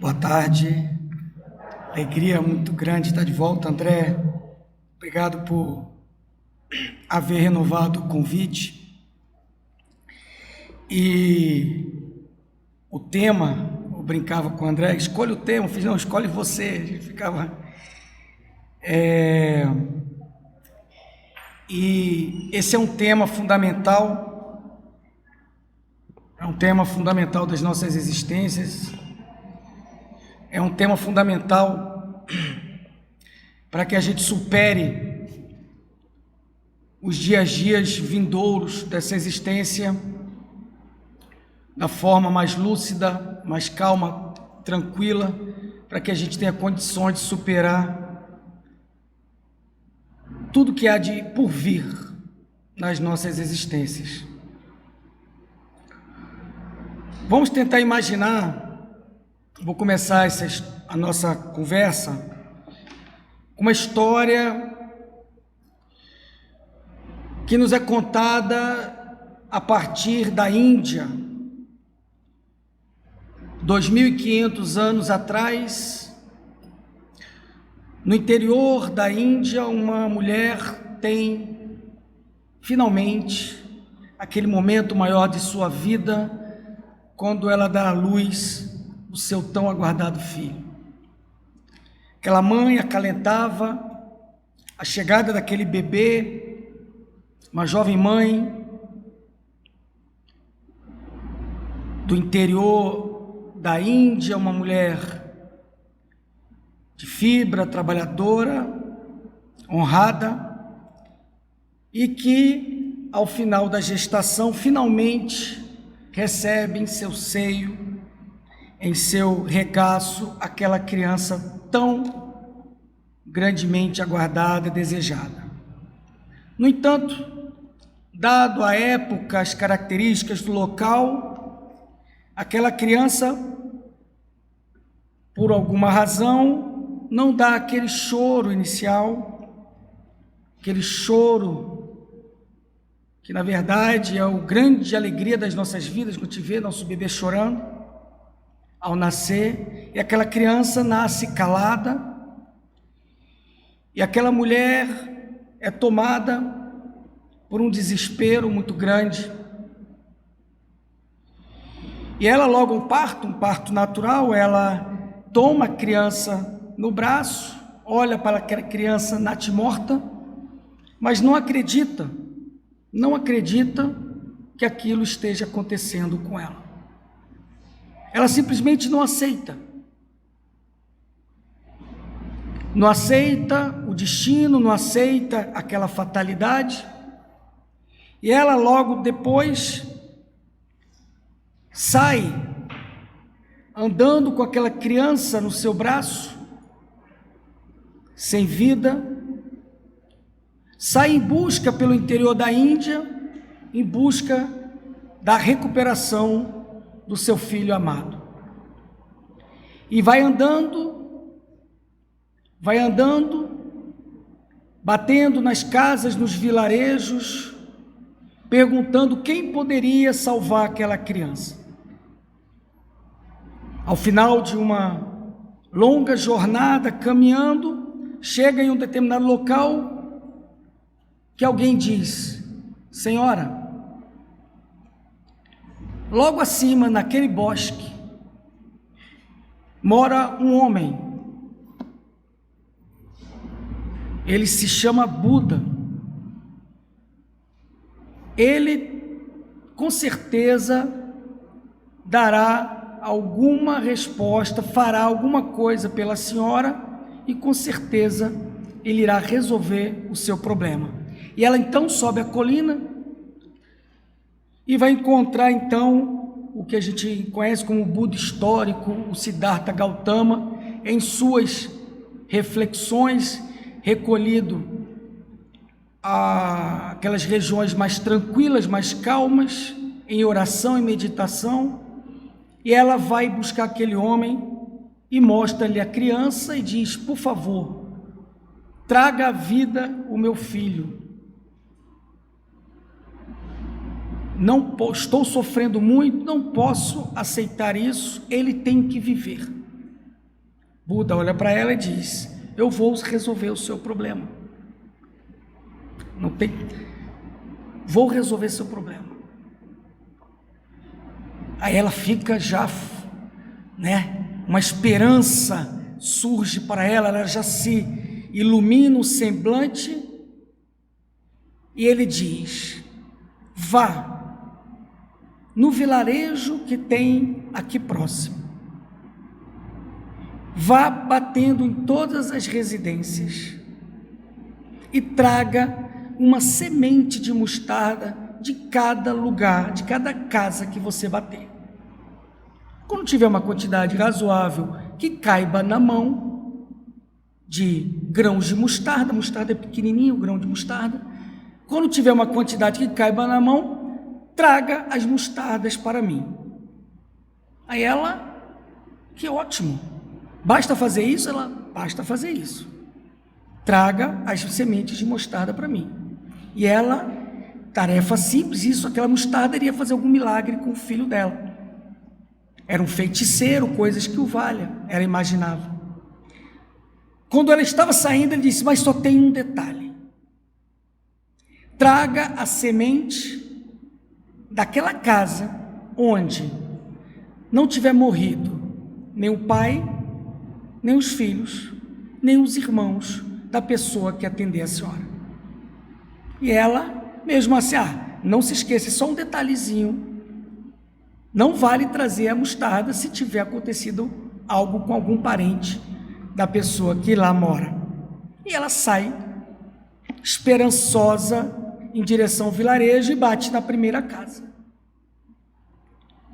Boa tarde, alegria muito grande estar de volta, André. Obrigado por haver renovado o convite. E o tema, eu brincava com o André, escolhe o tema, eu fiz, não, escolhe você. A gente ficava... E esse é um tema fundamental, das nossas existências. É um tema fundamental para que a gente supere os dias vindouros dessa existência da forma mais lúcida, mais calma, tranquila, para que a gente tenha condições de superar tudo que há de por vir nas nossas existências. Vamos tentar imaginar. Vou começar a nossa conversa com uma história que nos é contada a partir da Índia. 2.500 anos atrás, no interior da Índia, uma mulher tem finalmente aquele momento maior de sua vida, quando ela dá à luz o seu tão aguardado filho. Aquela mãe acalentava a chegada daquele bebê, uma jovem mãe do interior da Índia, uma mulher de fibra, trabalhadora, honrada, e que ao final da gestação finalmente recebe em seu seio, em seu regaço, aquela criança tão grandemente aguardada e desejada. No entanto, dado a época, as características do local, aquela criança, por alguma razão, não dá aquele choro inicial, aquele choro que na verdade é a grande alegria das nossas vidas, quando te vê nosso bebê chorando ao nascer, e aquela criança nasce calada, e aquela mulher é tomada por um desespero muito grande, e ela logo um parto natural, ela toma a criança no braço, olha para aquela criança natimorta, mas não acredita que aquilo esteja acontecendo com ela. Ela simplesmente não aceita o destino, não aceita aquela fatalidade, e ela logo depois sai andando com aquela criança no seu braço, sem vida, sai em busca pelo interior da Índia, em busca da recuperação do seu filho amado. E vai andando, batendo nas casas, nos vilarejos, perguntando quem poderia salvar aquela criança. Ao final de uma longa jornada, caminhando, chega em um determinado local que alguém diz: Senhora, logo acima, naquele bosque, mora um homem. Ele se chama Buda. Ele, com certeza, dará alguma resposta, fará alguma coisa pela senhora e, com certeza, ele irá resolver o seu problema. E ela então sobe a colina e vai encontrar então o que a gente conhece como o Buda histórico, o Siddhartha Gautama, em suas reflexões, recolhido aquelas regiões mais tranquilas, mais calmas, em oração e meditação, e ela vai buscar aquele homem e mostra-lhe a criança e diz: por favor, traga à vida o meu filho. Estou sofrendo muito, não posso aceitar isso, ele tem que viver. Buda olha para ela e diz: eu vou resolver o seu problema. Vou resolver seu problema. Aí ela fica já, uma esperança surge para ela, ela já se ilumina o semblante, e ele diz: vá no vilarejo que tem aqui próximo, vá batendo em todas as residências e traga uma semente de mostarda de cada lugar, de cada casa que você bater. Quando tiver uma quantidade razoável que caiba na mão de grãos de mostarda, mostarda é pequenininho, o grão de mostarda, quando tiver uma quantidade que caiba na mão, traga as mostardas para mim. Aí ela, que ótimo, basta fazer isso? Ela, basta fazer isso. Traga as sementes de mostarda para mim. E ela, tarefa simples, isso, aquela mostarda iria fazer algum milagre com o filho dela. Era um feiticeiro, coisas que o valha, ela imaginava. Quando ela estava saindo, ele disse: mas só tem um detalhe. Traga a semente daquela casa onde não tiver morrido nem o pai, nem os filhos, nem os irmãos da pessoa que atender a senhora. E ela, mesmo assim, não se esqueça, só um detalhezinho, não vale trazer a mostarda se tiver acontecido algo com algum parente da pessoa que lá mora. E ela sai esperançosa em direção ao vilarejo e bate na primeira casa.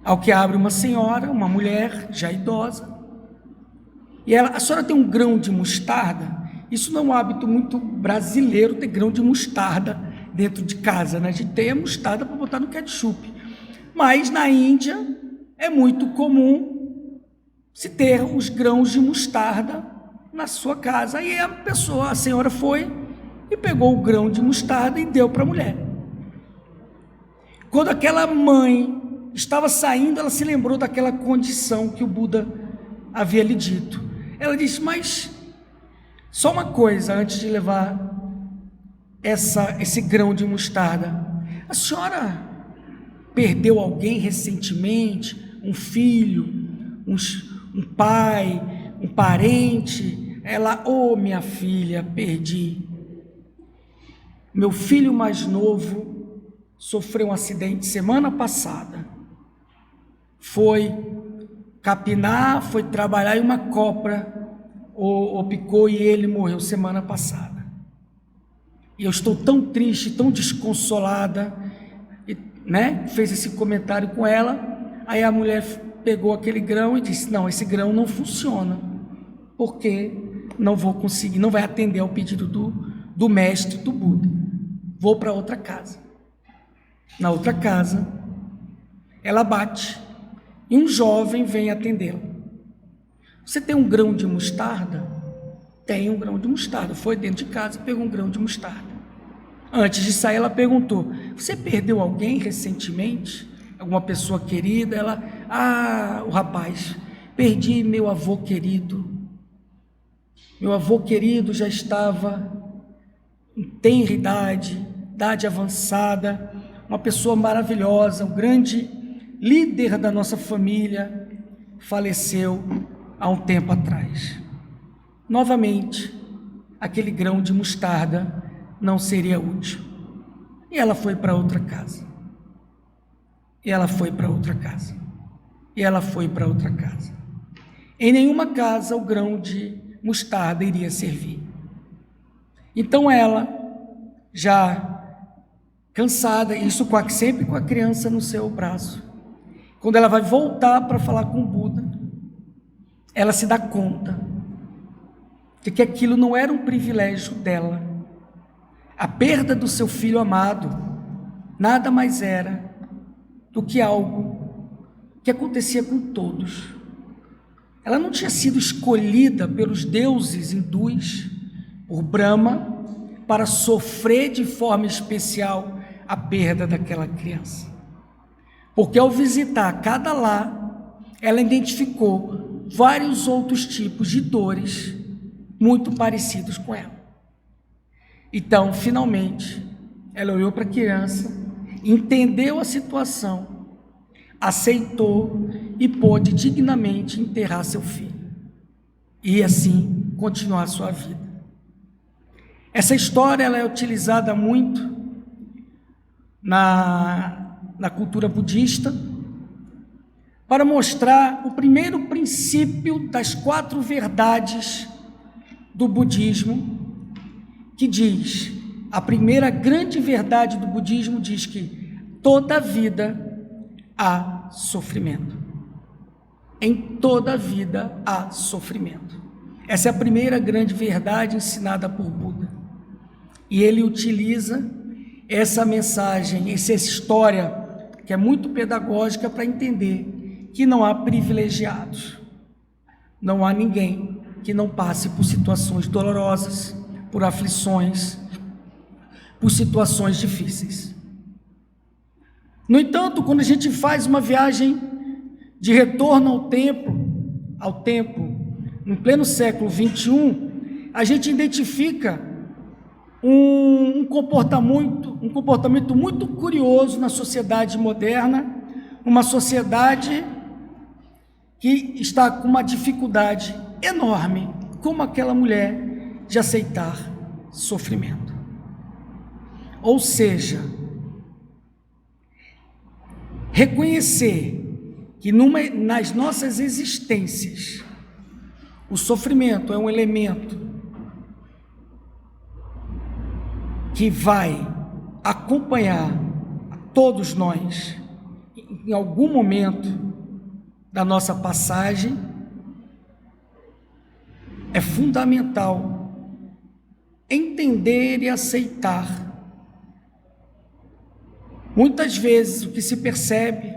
Ao que abre uma senhora, uma mulher já idosa, e ela: a senhora tem um grão de mostarda? Isso não é um hábito muito brasileiro, ter grão de mostarda dentro de casa, né? A gente tem a mostarda para botar no ketchup, mas na Índia é muito comum se ter os grãos de mostarda na sua casa. Aí a senhora foi e pegou o grão de mostarda e deu para a mulher. Quando aquela mãe estava saindo, ela se lembrou daquela condição que o Buda havia lhe dito. Ela disse: mas só uma coisa, antes de levar esse grão de mostarda, a senhora perdeu alguém recentemente? Um filho, um pai, um parente? Ela: minha filha, perdi. Meu filho mais novo sofreu um acidente semana passada. Foi capinar, foi trabalhar e uma cobra o picou e ele morreu semana passada. E eu estou tão triste, tão desconsolada, fez esse comentário com ela. Aí a mulher pegou aquele grão e disse: não, esse grão não funciona, porque não vou conseguir, não vai atender ao pedido do mestre, do Buda. Vou para outra casa. Na outra casa, ela bate e um jovem vem atendê-la. Você tem um grão de mostarda? Tem um grão de mostarda. Foi dentro de casa, pegou um grão de mostarda. Antes de sair, ela perguntou: você perdeu alguém recentemente? Alguma pessoa querida? Ela: o rapaz, perdi meu avô querido. Meu avô querido já estava em tenra idade avançada, uma pessoa maravilhosa, um grande líder da nossa família, faleceu há um tempo atrás. Novamente, aquele grão de mostarda não seria útil. E ela foi para outra casa. E ela foi para outra casa. E ela foi para outra casa. Em nenhuma casa o grão de mostarda iria servir. Então ela, já cansada, isso sempre com a criança no seu braço, quando ela vai voltar para falar com o Buda, ela se dá conta de que aquilo não era um privilégio dela. A perda do seu filho amado nada mais era do que algo que acontecia com todos. Ela não tinha sido escolhida pelos deuses hindus, por Brahma, para sofrer de forma especial a perda daquela criança. Porque ao visitar cada lar, ela identificou vários outros tipos de dores muito parecidos com ela. Então, finalmente, ela olhou para a criança, entendeu a situação, aceitou e pôde dignamente enterrar seu filho e assim continuar sua vida. Essa história ela é utilizada muito na cultura budista para mostrar o primeiro princípio das 4 verdades do budismo, que diz, a primeira grande verdade do budismo diz que toda vida há sofrimento. Em toda vida há sofrimento. Essa é a primeira grande verdade ensinada por Buda. E ele utiliza essa mensagem, essa história, que é muito pedagógica, para entender que não há privilegiados. Não há ninguém que não passe por situações dolorosas, por aflições, por situações difíceis. No entanto, quando a gente faz uma viagem de retorno ao tempo, no pleno século XXI, a gente identifica um comportamento muito curioso na sociedade moderna, uma sociedade que está com uma dificuldade enorme, como aquela mulher, de aceitar sofrimento. Ou seja, reconhecer que nas nossas existências, o sofrimento é um elemento que vai acompanhar todos nós em algum momento da nossa passagem, é fundamental entender e aceitar. Muitas vezes o que se percebe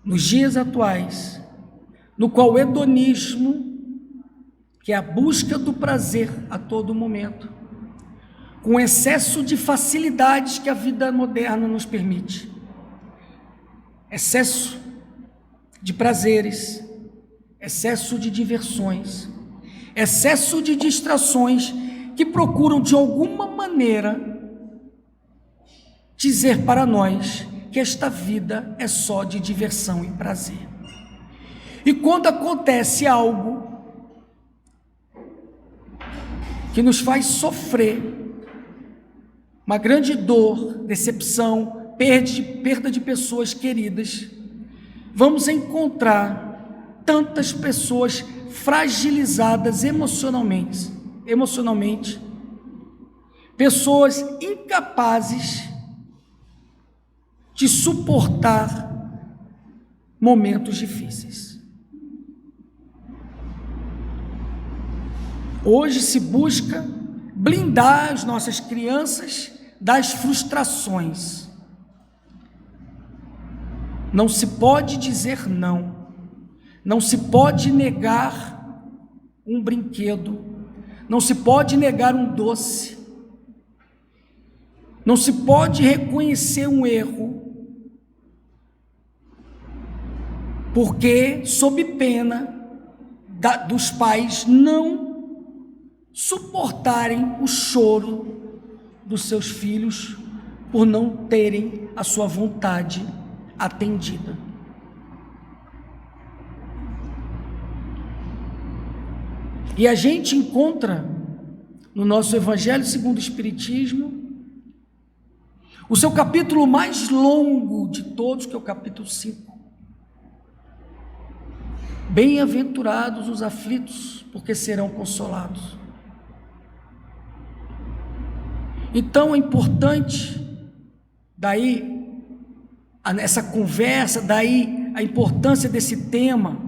nos dias atuais, no qual o hedonismo, que é a busca do prazer a todo momento, com excesso de facilidades que a vida moderna nos permite, excesso de prazeres, excesso de diversões, excesso de distrações que procuram de alguma maneira dizer para nós que esta vida é só de diversão e prazer. E quando acontece algo que nos faz sofrer, uma grande dor, decepção, perda de pessoas queridas, vamos encontrar tantas pessoas fragilizadas emocionalmente, pessoas incapazes de suportar momentos difíceis. Hoje se busca blindar as nossas crianças das frustrações. Não se pode dizer não, não se pode negar um brinquedo, não se pode negar um doce, não se pode reconhecer um erro, porque sob pena dos pais não suportarem o choro dos seus filhos por não terem a sua vontade atendida. E a gente encontra no nosso Evangelho segundo o Espiritismo o seu capítulo mais longo de todos, que é o capítulo 5. Bem-aventurados os aflitos, porque serão consolados. Então é importante, daí essa conversa, daí a importância desse tema,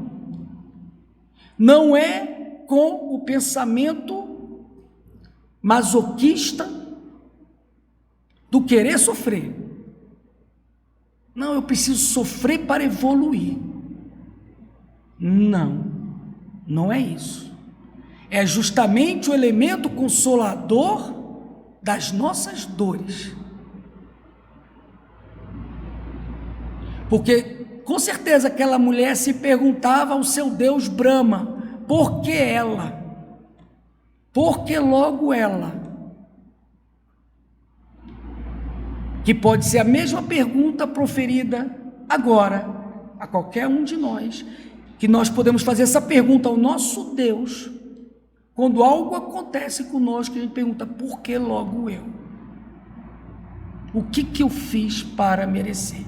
não é com o pensamento masoquista do querer sofrer. Não, eu preciso sofrer para evoluir. Não, não é isso. É justamente o elemento consolador das nossas dores. Porque com certeza aquela mulher se perguntava ao seu Deus Brahma, por que ela? Por que logo ela? Que pode ser a mesma pergunta proferida agora a qualquer um de nós, que nós podemos fazer essa pergunta ao nosso Deus, quando algo acontece conosco, a gente pergunta, por que logo eu? O que eu fiz para merecer?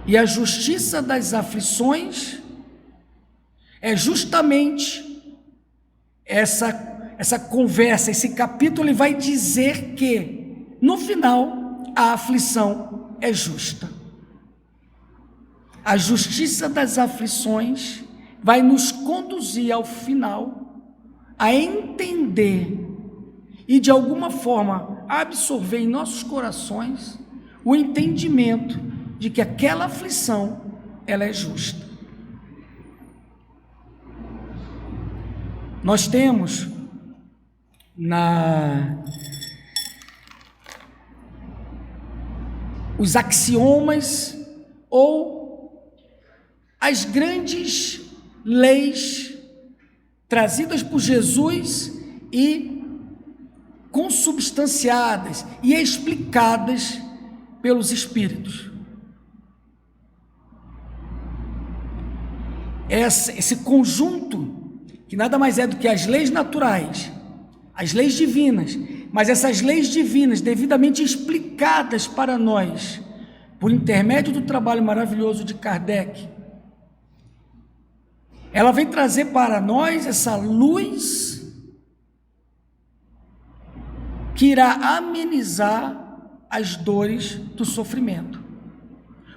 E a justiça das aflições é justamente essa conversa, esse capítulo, ele vai dizer que, no final, a aflição é justa. A justiça das aflições vai nos conduzir ao final a entender e, de alguma forma, absorver em nossos corações o entendimento de que aquela aflição, ela é justa. Nós temos os axiomas ou as grandes leis trazidas por Jesus e consubstanciadas e explicadas pelos Espíritos. Esse conjunto, que nada mais é do que as leis naturais, as leis divinas, mas essas leis divinas devidamente explicadas para nós, por intermédio do trabalho maravilhoso de Kardec, ela vem trazer para nós essa luz que irá amenizar as dores do sofrimento,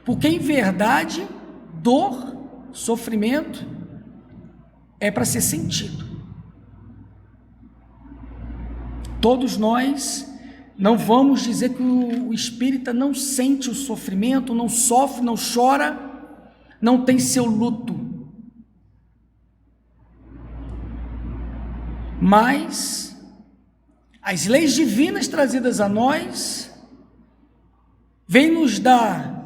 porque em verdade, dor, sofrimento é para ser sentido. Todos nós não vamos dizer que o espírita não sente o sofrimento, não sofre, não chora, não tem seu luto. Mas as leis divinas trazidas a nós vêm nos dar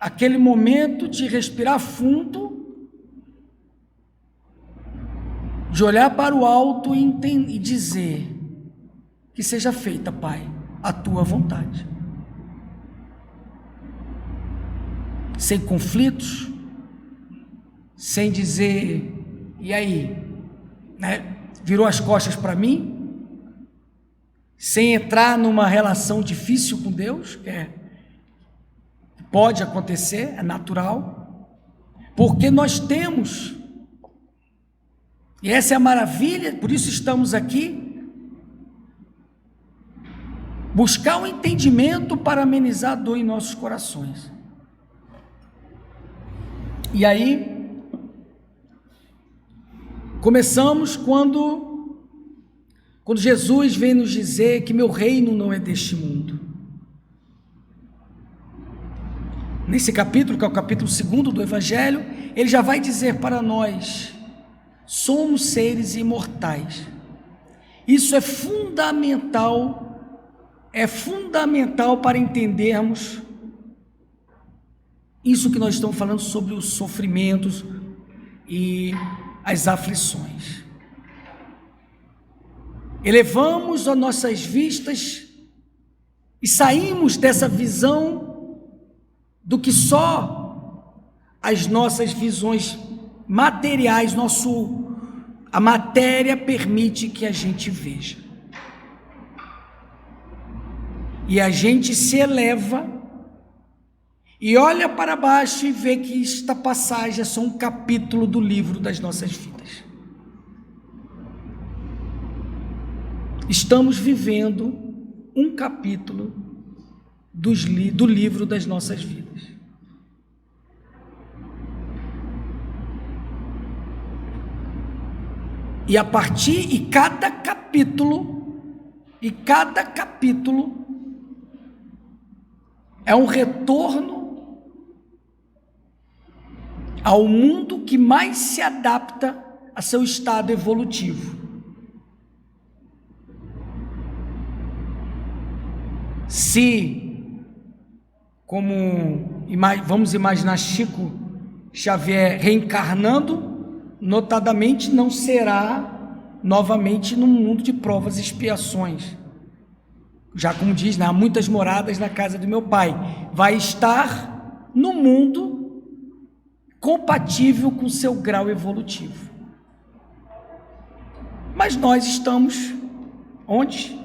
aquele momento de respirar fundo, de olhar para o alto e dizer: que seja feita, Pai, a tua vontade. Sem conflitos, sem dizer, e aí, né? Virou as costas para mim, sem entrar numa relação difícil com Deus, pode acontecer, é natural, porque nós temos, e essa é a maravilha, por isso estamos aqui, buscar um entendimento para amenizar a dor em nossos corações. E aí, começamos quando Jesus vem nos dizer que meu reino não é deste mundo. Nesse capítulo, que é o capítulo 2 do Evangelho, ele já vai dizer para nós: somos seres imortais. Isso é fundamental para entendermos isso que nós estamos falando sobre os sofrimentos e as aflições. Elevamos as nossas vistas e saímos dessa visão do que só as nossas visões materiais, a matéria permite que a gente veja. E a gente se eleva e olha para baixo e vê que esta passagem é só um capítulo do livro das nossas vidas. Estamos vivendo um capítulo do livro das nossas vidas. E cada capítulo é um retorno ao mundo que mais se adapta a seu estado evolutivo. Se, vamos imaginar Chico Xavier reencarnando, notadamente não será novamente num mundo de provas e expiações. Já como diz, há muitas moradas na casa do meu pai. Vai estar no mundo compatível com o seu grau evolutivo. Mas nós estamos onde?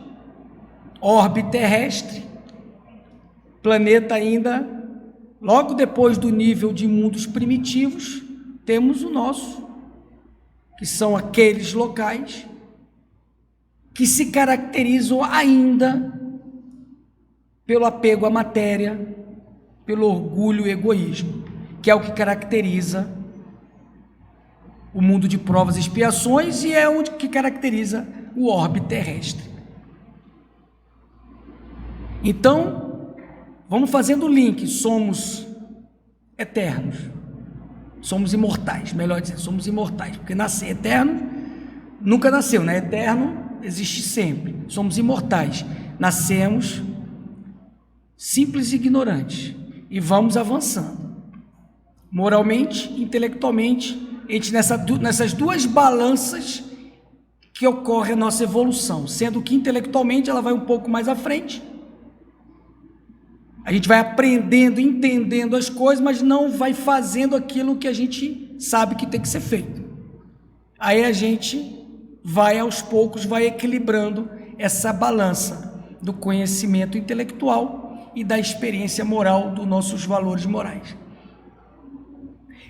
Orbe terrestre, planeta ainda, logo depois do nível de mundos primitivos, temos o nosso, que são aqueles locais que se caracterizam ainda pelo apego à matéria, pelo orgulho e egoísmo, que é o que caracteriza o mundo de provas e expiações e é o que caracteriza o orbe terrestre. Então, vamos fazendo o link, somos eternos, somos imortais, melhor dizendo, somos imortais, porque nascer eterno nunca nasceu, né? Eterno existe sempre, somos imortais, nascemos simples e ignorantes e vamos avançando, moralmente, intelectualmente, nessas duas balanças que ocorre a nossa evolução, sendo que intelectualmente ela vai um pouco mais à frente, a gente vai aprendendo, entendendo as coisas, mas não vai fazendo aquilo que a gente sabe que tem que ser feito. Aí a gente vai aos poucos, vai equilibrando essa balança do conhecimento intelectual e da experiência moral dos nossos valores morais.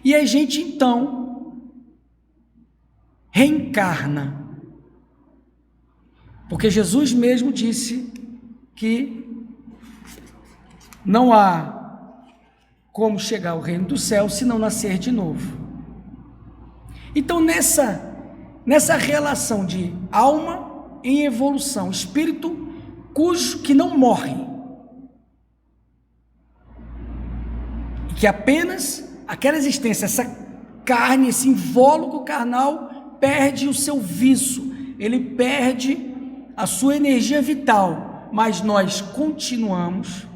E a gente então reencarna, porque Jesus mesmo disse que não há como chegar ao reino do céu se não nascer de novo. Então nessa relação de alma em evolução, espírito que não morre, e que apenas aquela existência, essa carne, esse invólucro carnal perde o seu viço, ele perde a sua energia vital, mas nós continuamos.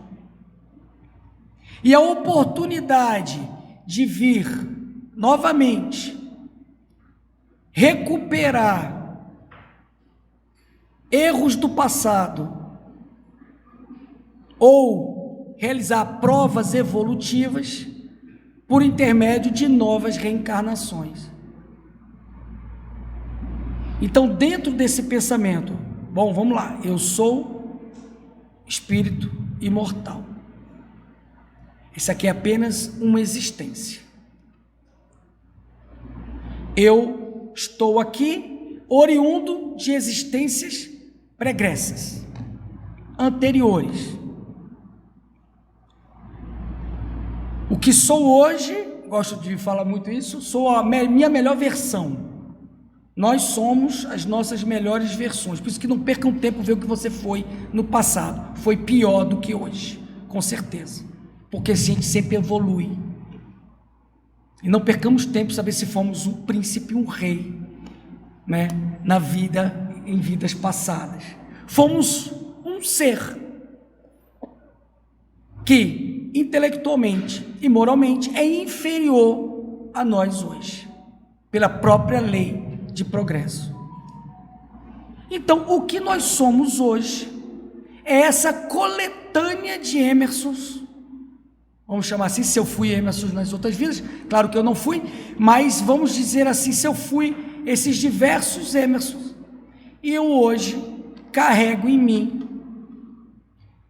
E a oportunidade de vir novamente recuperar erros do passado ou realizar provas evolutivas por intermédio de novas reencarnações. Então, dentro desse pensamento, bom, vamos lá, eu sou espírito imortal. Isso aqui é apenas uma existência. Eu estou aqui oriundo de existências pregressas, anteriores. O que sou hoje, gosto de falar muito isso, sou a minha melhor versão. Nós somos as nossas melhores versões, por isso que não percam tempo ver o que você foi no passado. Foi pior do que hoje, com certeza. Porque a gente sempre evolui. E não percamos tempo saber se fomos um príncipe, um rei, né? Na vida, em vidas passadas. Fomos um ser que intelectualmente e moralmente é inferior a nós hoje, pela própria lei de progresso. Então, o que nós somos hoje é essa coletânea de Emersons. Vamos chamar assim, se eu fui Emerson nas outras vidas, claro que eu não fui, mas vamos dizer assim, se eu fui esses diversos Emersons, e eu hoje carrego em mim,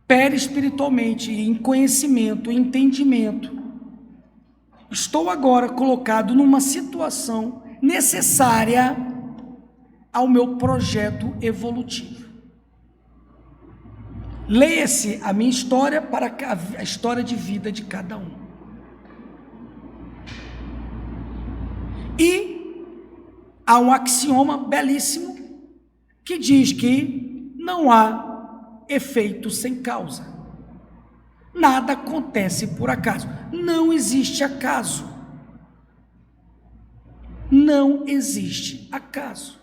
perispiritualmente, em conhecimento, em entendimento, estou agora colocado numa situação necessária ao meu projeto evolutivo. Leia-se a minha história para a história de vida de cada um. E há um axioma belíssimo que diz que não há efeito sem causa. Nada acontece por acaso. Não existe acaso. Não existe acaso.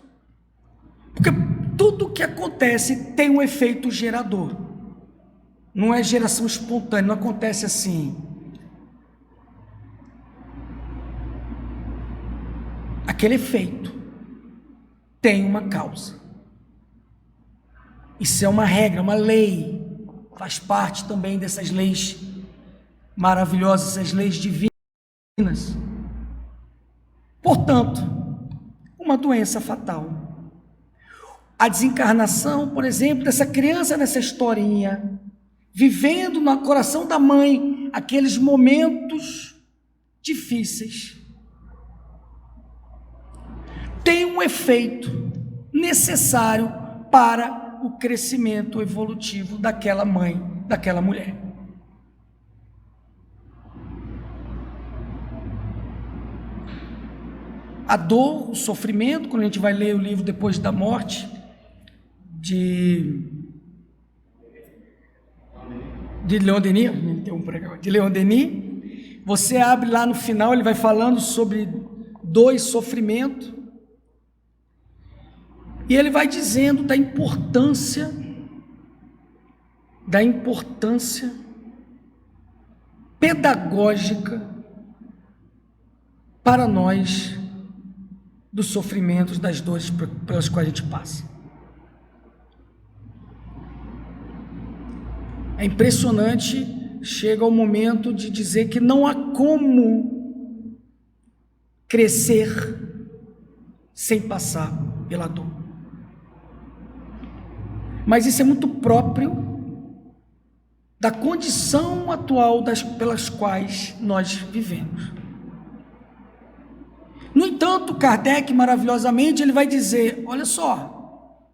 Porque tudo que acontece tem um efeito gerador. não é geração espontânea, não acontece assim. Aquele efeito tem uma causa. Isso é uma regra, uma lei, faz parte também dessas leis maravilhosas, essas leis divinas. Portanto, uma doença fatal. A desencarnação, por exemplo, dessa criança nessa historinha, vivendo no coração da mãe aqueles momentos difíceis, tem um efeito necessário para o crescimento evolutivo daquela mãe, daquela mulher. A dor, o sofrimento, quando a gente vai ler o livro Depois da Morte, de Leon Denis, você abre lá no final, ele vai falando sobre dor e sofrimento, e ele vai dizendo da importância pedagógica para nós dos sofrimentos, das dores pelas quais a gente passa. É impressionante, chega o momento de dizer que não há como crescer sem passar pela dor. Mas isso é muito próprio da condição atual pelas quais nós vivemos. No entanto, Kardec, maravilhosamente, ele vai dizer, olha só,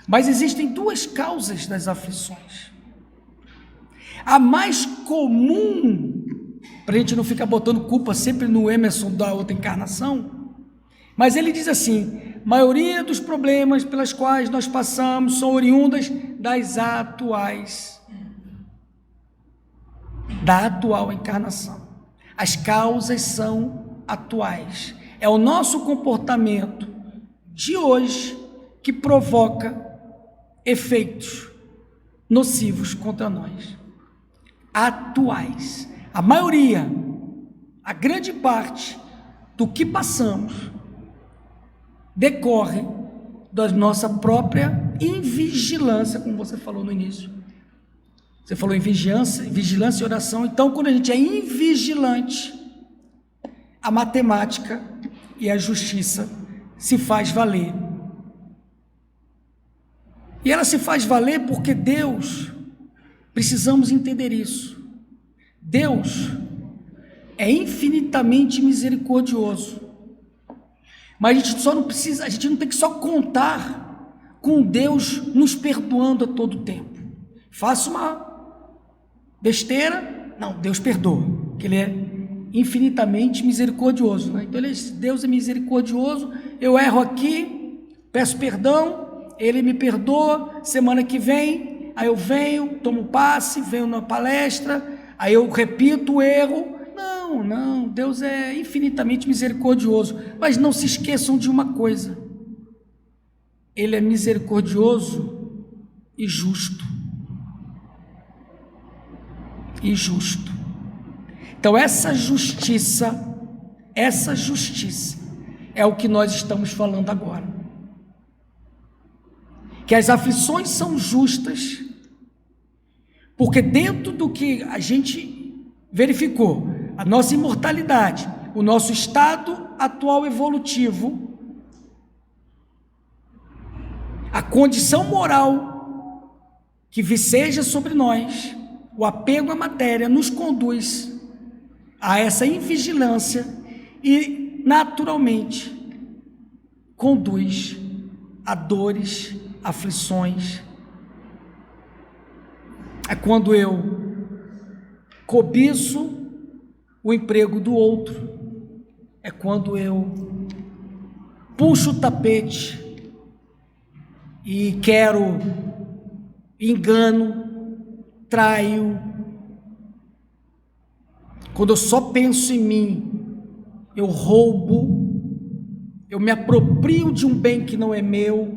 mas existem duas causas das aflições. A mais comum, para a gente não ficar botando culpa sempre no Emerson da outra encarnação, mas ele diz assim, maioria dos problemas pelas quais nós passamos são oriundas da atual encarnação. As causas são atuais. É o nosso comportamento de hoje que provoca efeitos nocivos contra nós. Atuais. A maioria, a grande parte do que passamos decorre da nossa própria invigilância, como você falou no início. Você falou em vigilância e oração. Então, quando a gente é invigilante, a matemática e a justiça se faz valer. E ela se faz valer porque Deus, precisamos entender isso, Deus é infinitamente misericordioso, mas a gente não tem que só contar com Deus nos perdoando a todo tempo. Faço uma besteira, não, Deus perdoa, porque Ele é infinitamente misericordioso, né? Então Deus é misericordioso, eu erro aqui, peço perdão, Ele me perdoa, semana que vem, aí eu venho, tomo passe, venho na palestra, aí eu repito o erro. Não, Deus é infinitamente misericordioso, mas não se esqueçam de uma coisa, Ele é misericordioso e justo. Então essa justiça é o que nós estamos falando agora. Que as aflições são justas, porque dentro do que a gente verificou, a nossa imortalidade, o nosso estado atual evolutivo, a condição moral que viceja sobre nós, o apego à matéria nos conduz a essa invigilância e, naturalmente, conduz a dores, aflições. É quando eu cobiço o emprego do outro, é quando eu puxo o tapete e quero, engano, traio. Quando eu só penso em mim, eu roubo, eu me aproprio de um bem que não é meu.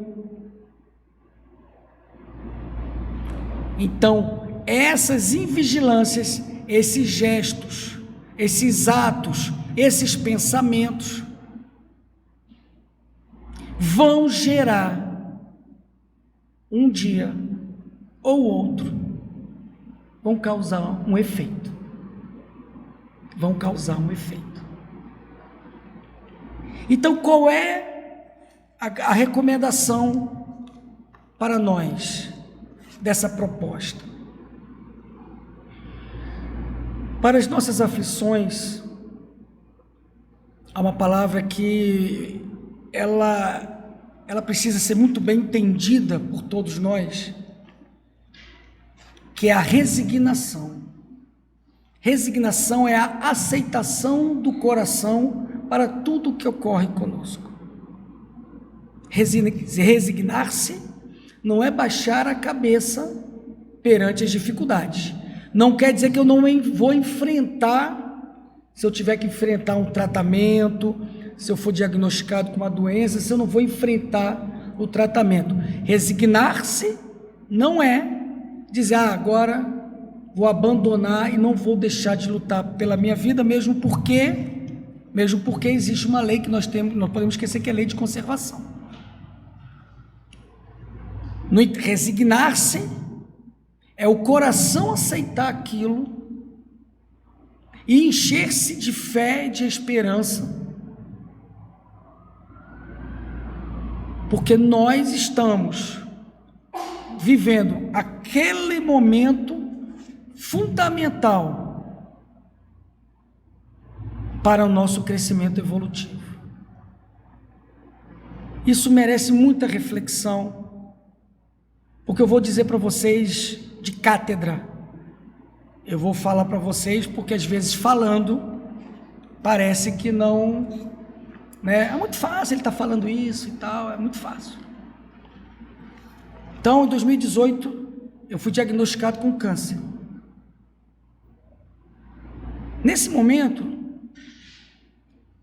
Então, essas invigilâncias, esses gestos, esses atos, esses pensamentos vão gerar um dia ou outro, vão causar um efeito. Vão causar um efeito. Então, qual é a recomendação para nós dessa proposta? Para as nossas aflições, há uma palavra que ela precisa ser muito bem entendida por todos nós, que é a resignação. Resignação é a aceitação do coração para tudo o que ocorre conosco. Resignar-se não é baixar a cabeça perante as dificuldades. Não quer dizer que eu não vou enfrentar, se eu tiver que enfrentar um tratamento, se eu for diagnosticado com uma doença, se eu não vou enfrentar o tratamento. Resignar-se não é dizer, agora vou abandonar e não vou deixar de lutar pela minha vida, mesmo porque existe uma lei que nós podemos esquecer, que é a lei de conservação. Resignar-se é o coração aceitar aquilo e encher-se de fé e de esperança, porque nós estamos vivendo aquele momento fundamental para o nosso crescimento evolutivo. Isso merece muita reflexão, porque eu vou dizer para vocês de cátedra, eu vou falar para vocês porque às vezes falando parece que não, né? É muito fácil ele estar falando isso e tal, é muito fácil. Então, em 2018, eu fui diagnosticado com câncer. Nesse momento,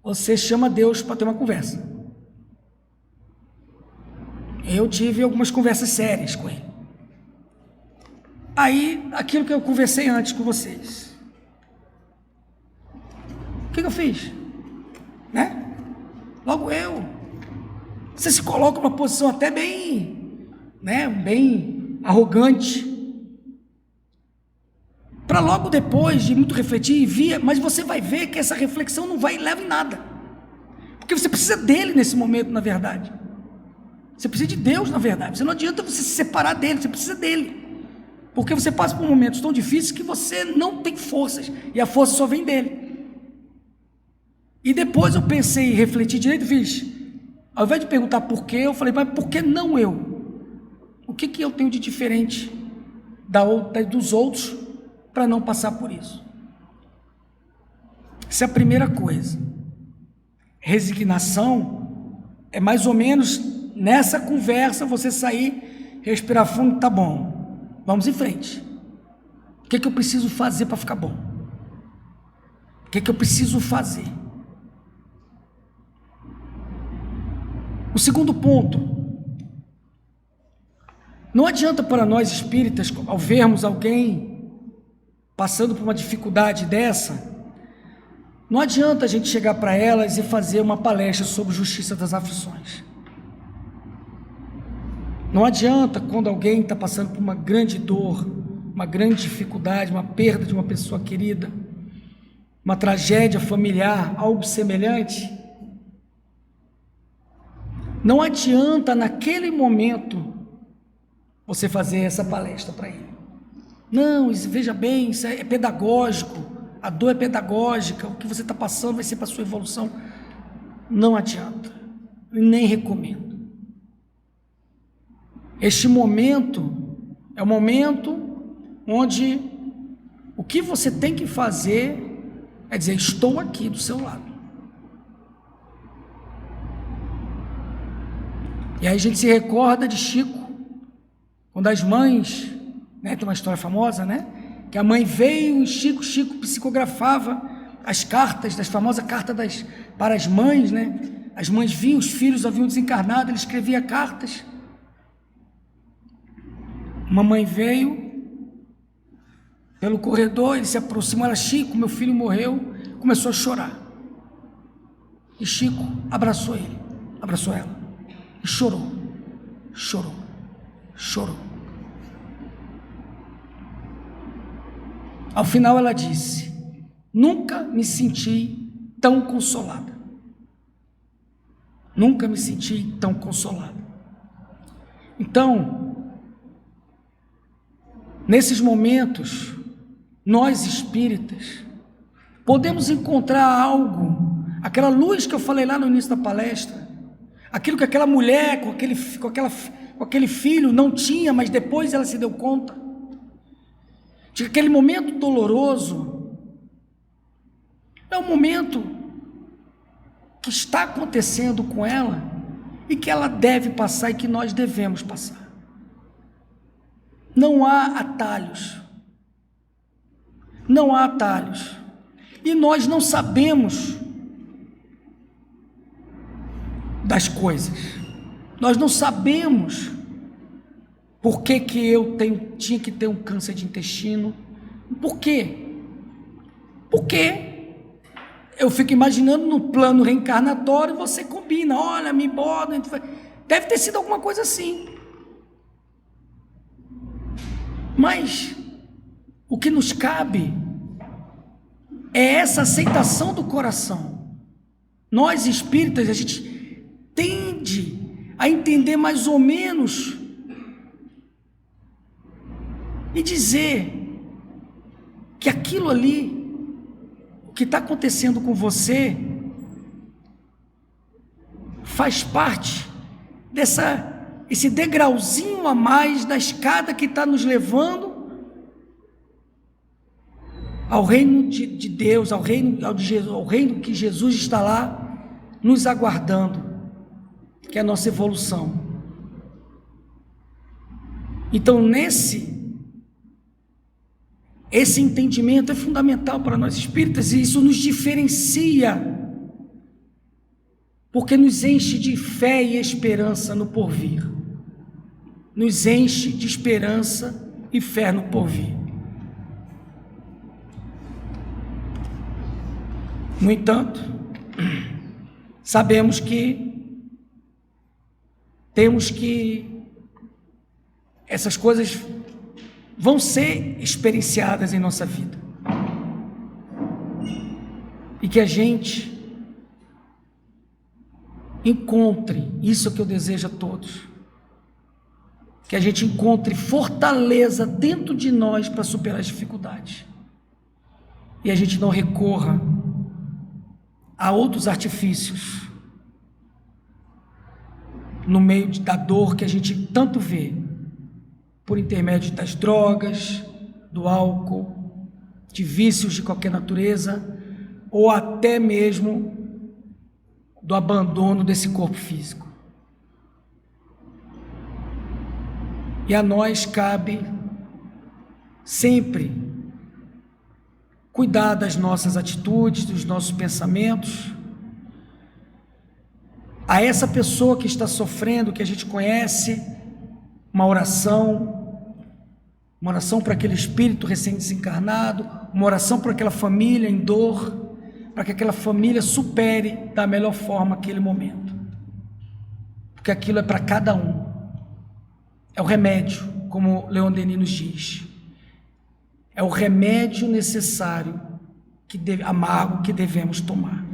você chama Deus para ter uma conversa. Eu tive algumas conversas sérias com ele. Aí, aquilo que eu conversei antes com vocês. O que eu fiz? Né? Logo eu. Você se coloca numa posição até bem, né, bem arrogante, para logo depois de muito refletir e vir, mas você vai ver que essa reflexão não vai e leva em nada, porque você precisa dele nesse momento, na verdade. Você precisa de Deus, na verdade. Você não adianta você se separar dele, você precisa dele, porque você passa por momentos tão difíceis que você não tem forças, e a força só vem dele. E depois eu pensei e refleti direito, fiz, ao invés de perguntar por quê, eu falei, mas por que não eu? O que eu tenho de diferente dos outros para não passar por isso? Essa é a primeira coisa. Resignação é mais ou menos nessa conversa você sair, respirar fundo, tá bom, vamos em frente. O que eu preciso fazer para ficar bom? O que eu preciso fazer? O segundo ponto, não adianta para nós espíritas, ao vermos alguém passando por uma dificuldade dessa, não adianta a gente chegar para elas e fazer uma palestra sobre justiça das aflições. Não adianta quando alguém está passando por uma grande dor, uma grande dificuldade, uma perda de uma pessoa querida, uma tragédia familiar, algo semelhante, não adianta naquele momento você fazer essa palestra para ele. Não, veja bem, isso é pedagógico, a dor é pedagógica, o que você está passando vai ser para a sua evolução. Não adianta, nem recomendo. Este momento é o momento onde o que você tem que fazer é dizer, estou aqui do seu lado. E aí a gente se recorda de Chico, quando as mães, né, tem uma história famosa, né, que a mãe veio e Chico psicografava as cartas, das famosas cartas para as mães, né, as mães vinham, os filhos haviam desencarnado, ele escrevia cartas. Uma mãe veio pelo corredor, ele se aproximou, ela: Chico, meu filho morreu, começou a chorar. E Chico abraçou ele, abraçou ela, e chorou, chorou, chorou. Ao final ela disse: nunca me senti tão consolada. Nunca me senti tão consolada. Então, nesses momentos, nós espíritas podemos encontrar algo, aquela luz que eu falei lá no início da palestra, aquilo que aquela mulher com aquele filho não tinha, mas depois ela se deu conta, de que aquele momento doloroso é um momento que está acontecendo com ela e que ela deve passar e que nós devemos passar. Não há atalhos. Não há atalhos. E nós não sabemos das coisas. Nós não sabemos por que eu tinha que ter um câncer de intestino. Por quê? Porque eu fico imaginando no plano reencarnatório, você combina, olha, me bota, deve ter sido alguma coisa assim. Mas o que nos cabe é essa aceitação do coração. Nós espíritas, a gente tende a entender mais ou menos e dizer que aquilo ali, o que está acontecendo com você, faz parte esse degrauzinho a mais da escada que está nos levando ao reino de Deus, ao reino que Jesus está lá nos aguardando, que é a nossa evolução. Então, esse entendimento é fundamental para nós espíritas, e isso nos diferencia, porque nos enche de fé e esperança no porvir. Nos enche de esperança e fé no porvir. No entanto, sabemos que essas coisas vão ser experienciadas em nossa vida, e que a gente encontre, isso é o que eu desejo a todos, que a gente encontre fortaleza dentro de nós para superar as dificuldades, e a gente não recorra a outros artifícios no meio da dor que a gente tanto vê, por intermédio das drogas, do álcool, de vícios de qualquer natureza, ou até mesmo do abandono desse corpo físico. E a nós cabe sempre cuidar das nossas atitudes, dos nossos pensamentos. A essa pessoa que está sofrendo, que a gente conhece, uma oração para aquele espírito recém-desencarnado, uma oração para aquela família em dor, para que aquela família supere da melhor forma aquele momento, porque aquilo é para cada um, é o remédio, como Leon Denis nos diz, é o remédio necessário, amargo, que devemos tomar.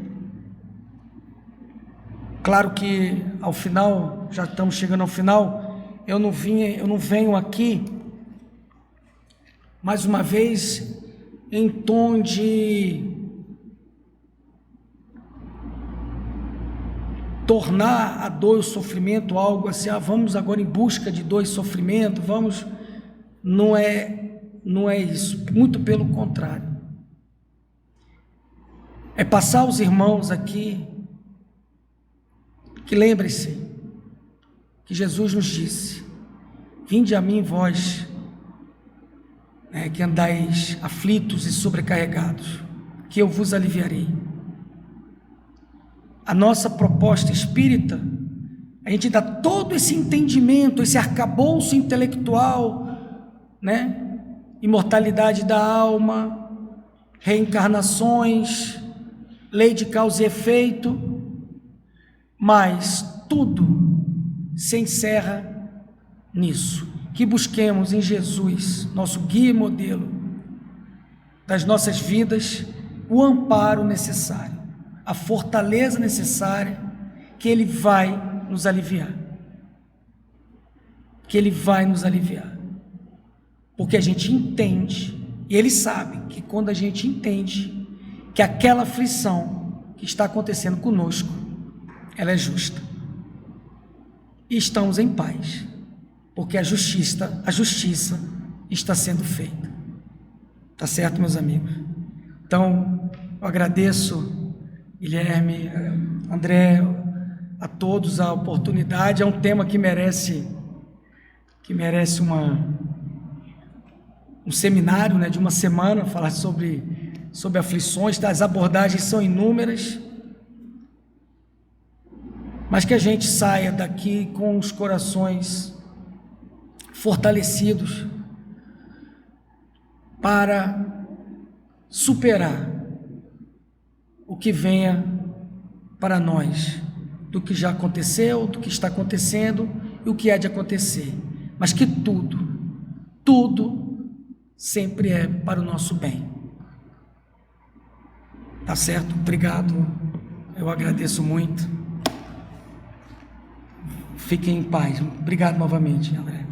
Claro que ao final, já estamos chegando ao final, eu não venho aqui mais uma vez em tom de tornar a dor e o sofrimento algo assim, vamos agora em busca de dor e sofrimento, não é isso, muito pelo contrário, é passar aos irmãos aqui, que lembre-se, que Jesus nos disse: vinde a mim vós, que andais aflitos e sobrecarregados, que eu vos aliviarei. A nossa proposta espírita, a gente dá todo esse entendimento, esse arcabouço intelectual, imortalidade da alma, reencarnações, lei de causa e efeito, mas tudo se encerra nisso, que busquemos em Jesus, nosso guia e modelo das nossas vidas, o amparo necessário, a fortaleza necessária, que Ele vai nos aliviar. Que Ele vai nos aliviar. Porque a gente entende, e Ele sabe que quando a gente entende que aquela aflição que está acontecendo conosco, ela é justa. E estamos em paz, porque a justiça está sendo feita. Tá certo, meus amigos? Então, eu agradeço, Guilherme, André, a todos a oportunidade. É um tema que merece um seminário, né, de uma semana, falar sobre aflições. As abordagens são inúmeras, mas que a gente saia daqui com os corações fortalecidos para superar o que venha para nós, do que já aconteceu, do que está acontecendo e o que há de acontecer, mas que tudo sempre é para o nosso bem. Tá certo? Obrigado, eu agradeço muito. Fiquem em paz. Obrigado novamente, André.